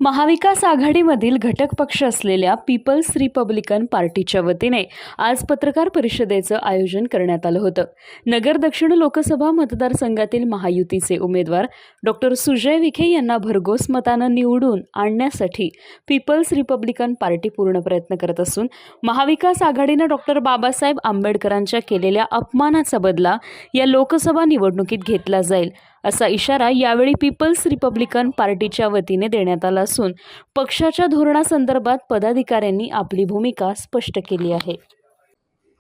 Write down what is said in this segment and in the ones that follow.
महाविकास आघाडीमधील घटक पक्ष असलेल्या पीपल्स रिपब्लिकन पार्टीच्या वतीने आज पत्रकार परिषदेचं आयोजन करण्यात आलं होतं. नगर दक्षिण लोकसभा मतदारसंघातील महायुतीचे उमेदवार डॉक्टर सुजय विखे यांना भरघोस मतानं निवडून आणण्यासाठी पीपल्स रिपब्लिकन पार्टी पूर्ण प्रयत्न करत असून महाविकास आघाडीनं डॉक्टर बाबासाहेब आंबेडकरांच्या केलेल्या अपमानाचा बदला या लोकसभा निवडणुकीत घेतला जाईल असा इशारा यावेळी पीपल्स रिपब्लिकन पार्टीच्या वतीने देण्यात आला असून पक्षाच्या धोरणासंदर्भात पदाधिकाऱ्यांनी आपली भूमिका स्पष्ट केली आहे.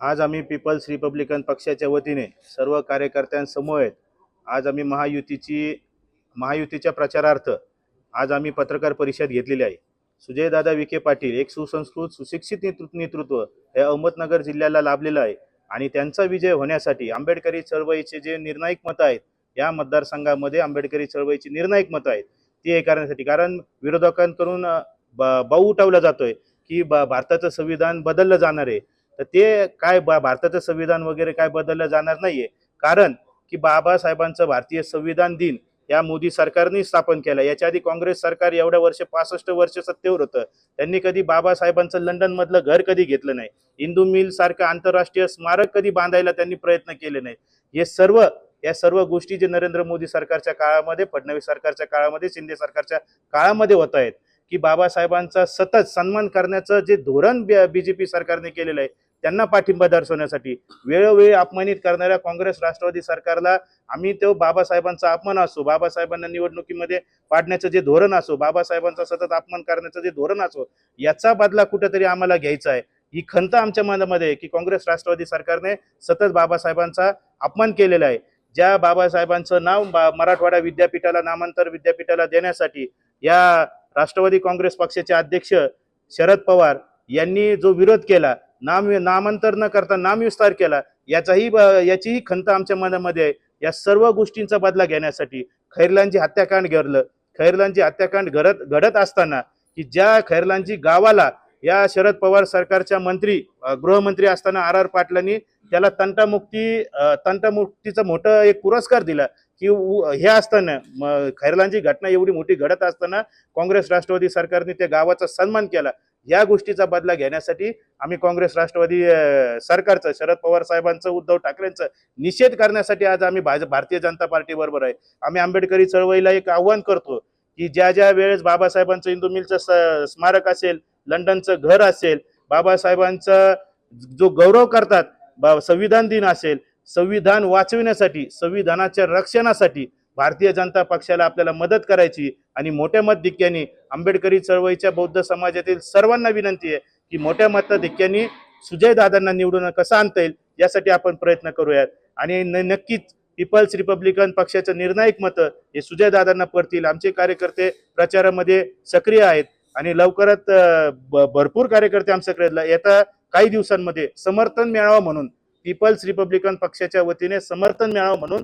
आज आम्ही पीपल्स रिपब्लिकन पक्षाच्या वतीने सर्व कार्यकर्त्यांसमवेत आज आम्ही महायुतीच्या प्रचारार्थ आज आम्ही पत्रकार परिषद घेतलेली आहे. सुजयदादा विखे पाटील एक सुसंस्कृत सुशिक्षित नेतृत्व हे अहमदनगर जिल्ह्याला लाभलेलं आहे आणि त्यांचा विजय होण्यासाठी आंबेडकरी चळवळीचे जे निर्णायक मतं आहेत या मतदारसंघामध्ये आंबेडकरी चळवळीची निर्णायक मतं आहेत ती हे करण्यासाठी, कारण विरोधकांकडून बाऊ उठवला जातोय की भारताचं संविधान बदललं जाणार आहे. तर ते काय भारताचं संविधान वगैरे काय बदललं जाणार नाहीये, कारण की बाबासाहेबांचं भारतीय संविधान दिन या मोदी सरकारने स्थापन केला. याच्या आधी काँग्रेस सरकार एवढ्या वर्ष 65 वर्ष सत्तेवर होतं, त्यांनी कधी बाबासाहेबांचं लंडन मधलं घर कधी घेतलं नाही. हिंदू मिल सारखं आंतरराष्ट्रीय स्मारक कधी बांधायला त्यांनी प्रयत्न केले नाही. या सर्व गोष्टी जे नरेंद्र मोदी सरकारच्या काळामध्ये, फडणवीस सरकारच्या काळामध्ये, शिंदे सरकारच्या काळामध्ये होत आहेत की बाबासाहेबांचा सतत सन्मान करण्याचं जे धोरण बीजेपी सरकारने केलेलं आहे त्यांना पाठिंबा दर्शवण्यासाठी वेळोवेळी अपमानित करणाऱ्या काँग्रेस राष्ट्रवादी सरकारला आम्ही तो बाबासाहेबांचा अपमान असो, बाबासाहेबांना निवडणुकीमध्ये पाडण्याचं जे धोरण असो, बाबासाहेबांचा सतत अपमान करण्याचं जे धोरण असो, याचा बदला कुठेतरी आम्हाला घ्यायचा आहे. ही खंत आमच्या मनामध्ये आहे की काँग्रेस राष्ट्रवादी सरकारने सतत बाबासाहेबांचा अपमान केलेला आहे. ज्या बाबासाहेबांचं नाव मराठवाडा विद्यापीठाला, नामांतर विद्यापीठाला देण्यासाठी या राष्ट्रवादी काँग्रेस पक्षाचे अध्यक्ष शरद पवार यांनी जो विरोध केला, नामांतर न करता नामविस्तार केला, याचीही खंत आमच्या मनामध्ये आहे. या सर्व गोष्टींचा बदला घेण्यासाठी खैरलांची हत्याकांड घडत असताना की ज्या खैरलांची गावाला या शरद पवार सरकारच्या गृहमंत्री असताना आर पाटलांनी त्याला तंटामुक्तीचा मोठा एक पुरस्कार दिला की हे असताना खैरलांची घटना एवढी मोठी घडत असताना काँग्रेस राष्ट्रवादी सरकारने त्या गावाचा सन्मान केला. या गोष्टीचा बदला घेण्यासाठी आम्ही काँग्रेस राष्ट्रवादी सरकारचं, शरद पवार साहेबांचं, उद्धव ठाकरेंचं निषेध करण्यासाठी आज आम्ही भारतीय जनता पार्टी बरोबर आहे. आम्ही आंबेडकरी चळवळीला एक आव्हान करतो की ज्या वेळेस बाबासाहेबांचं हिंदू मिलचं स्मारक असेल, लंडनचं घर असेल, बाबासाहेबांचा जो गौरव करतात, संविधान दिन असेल, संविधान वाचविण्यासाठी, संविधानाच्या रक्षणासाठी भारतीय जनता पक्षाला आपल्याला मदत करायची आणि मोठ्या मताधिक्याने आंबेडकरी चळवळीच्या बौद्ध समाजातील सर्वांना विनंती आहे की मोठ्या मताधिक्याने सुजयदादांना निवडून कसं आणता येईल यासाठी आपण प्रयत्न करूयात. आणि नक्कीच पीपल्स रिपब्लिकन पक्षाचं निर्णायक मतं हे सुजयदादांना पडतील. आमचे कार्यकर्ते प्रचारामध्ये सक्रिय आहेत आणि लवकरात भरपूर कार्यकर्ते आमच्याकडे येत्या काही दिवसांमध्ये समर्थन मिळावं म्हणून, पीपल्स रिपब्लिकन पक्षाच्या वतीने समर्थन मिळावं म्हणून